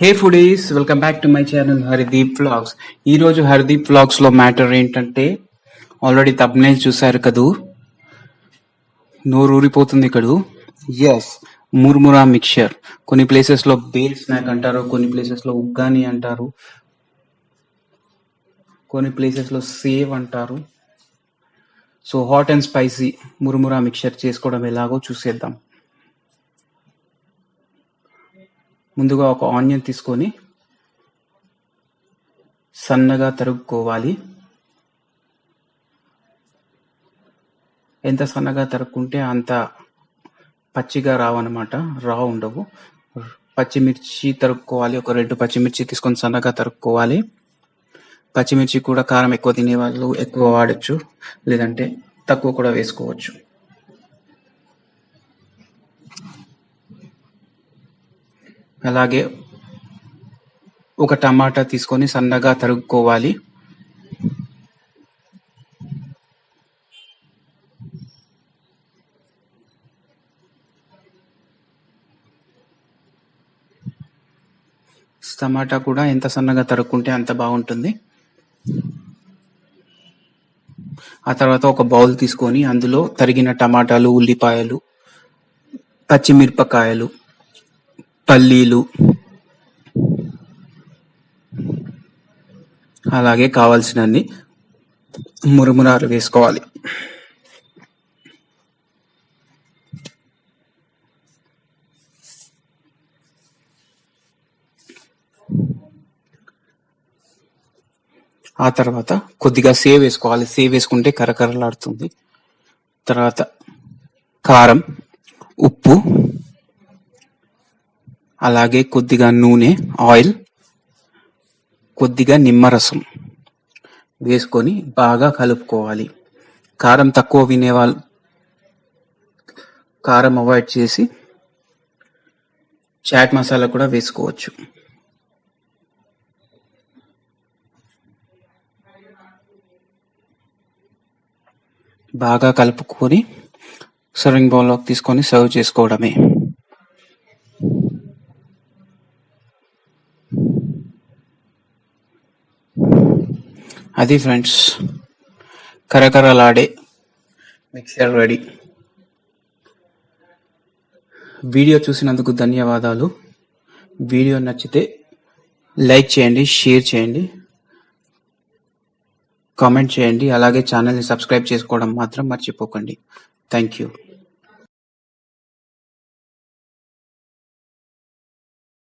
Hey foodies, welcome back to my channel Harideep vlogs. ఈ రోజు Harideep vlogs లో మ్యాటర్ ఏంటంటే, ఆల్రెడీ తబ్నేల్ చూశారు కదూ, నోరు ఊరిపోతుంది కదూ. Yes, murmura mixture. కొన్ని ప్లేసెస్ లో బేల్ స్నాక్ అంటారు, కొన్ని ప్లేసెస్ లో ఉగ్గాని అంటారు, కొన్ని ప్లేసెస్ లో సేవ్ అంటారు. So hot and spicy murmura mixture చేసుకోవడం ఎలాగో చూసేద్దాం. ముందుగా ఒక ఆనియన్ తీసుకొని సన్నగా తరుక్కోవాలి. ఎంత సన్నగా తరుక్కుంటే అంత పచ్చిగా రావన్నమాట, రా ఉండవు. పచ్చిమిర్చి తరుక్కోవాలి. ఒక 2 పచ్చిమిర్చి తీసుకొని సన్నగా తరుక్కోవాలి. పచ్చిమిర్చి కూడా కారం ఎక్కువ తినే వాళ్ళు ఎక్కువ వాడచ్చు, లేదంటే తక్కువ కూడా వేసుకోవచ్చు. అలాగే ఒక టమాటా తీసుకొని సన్నగా తరుక్కోవాలి. టమాటా కూడా ఎంత సన్నగా తరుక్కుంటే అంత బాగుంటుంది. ఆ తర్వాత ఒక బౌల్ తీసుకొని అందులో తరిగిన టమాటాలు, ఉల్లిపాయలు, పచ్చిమిరపకాయలు, పల్లీలు, అలాగే కావాల్సినన్ని మురుమురాలు వేసుకోవాలి. ఆ తర్వాత కొద్దిగా సేవ్ వేసుకోవాలి. సేవ్ వేసుకుంటే కరకరలాడుతుంది. తర్వాత కారం, ఉప్పు, అలాగే కొద్దిగా నూనె, ఆయిల్, కొద్దిగా నిమ్మరసం వేసుకొని బాగా కలుపుకోవాలి. కారం తక్కువ వినేవాళ్ళు కారం అవాయిడ్ చేసి చాట్ మసాలా కూడా వేసుకోవచ్చు. బాగా కలుపుకొని సర్వింగ్ బౌల్లోకి తీసుకొని సర్వ్ చేసుకోవడమే. అది ఫ్రెండ్స్, కరకరలాడే మిక్సర్ రెడీ. వీడియో చూసినందుకు ధన్యవాదాలు. వీడియో నచ్చితే లైక్ చేయండి, షేర్ చేయండి, కామెంట్ చేయండి. అలాగే ఛానల్ని సబ్స్క్రైబ్ చేసుకోవడం మాత్రం మర్చిపోకండి. Thank you.